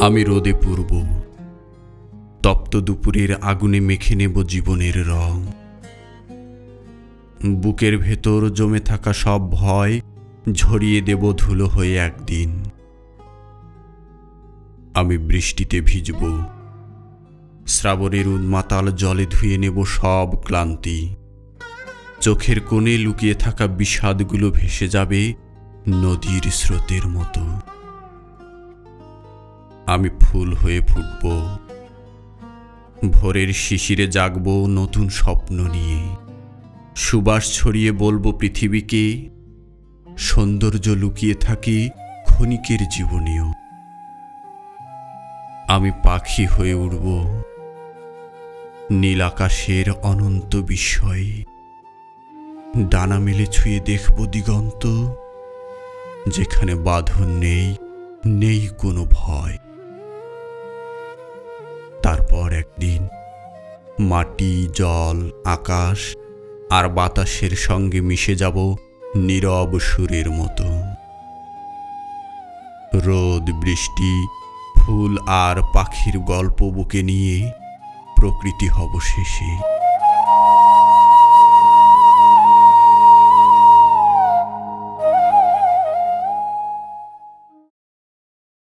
আমি রোদে পুড়ব, তপ্ত দুপুরের আগুনে মেখে নেব জীবনের রং। বুকের ভেতর জমে থাকা সব ভয় ঝরিয়ে দেব ধুলো হয়ে একদিন। আমি বৃষ্টিতে ভিজব, শ্রাবণের উন্মাতাল জলে ধুয়ে নেব সব ক্লান্তি। চোখের কোণে লুকিয়ে থাকা বিষাদগুলো ভেসে যাবে নদীর স্রোতের মতো। আমি ফুল হয়ে ফুটব, ভোরের শিশিরে জাগব নতুন স্বপ্ন নিয়ে। সুবাস ছড়িয়ে বলবো পৃথিবীকে, সৌন্দর্য লুকিয়ে থাকে ক্ষণিকের জীবনেও। আমি পাখি হয়ে উড়ব, নীল আকাশের অনন্ত বিস্ময়ে। ডানা মেলে ছুঁয়ে দেখব দিগন্ত, যেখানে বাঁধন নেই, নেই কোনো ভয়। তারপর একদিন মাটি, জল, আকাশ আর বাতাসের সঙ্গে মিশে যাব নীরব সুরের মতো। রোদ, বৃষ্টি, ফুল আর পাখির গল্প বুকে নিয়ে প্রকৃতি হব শেষে।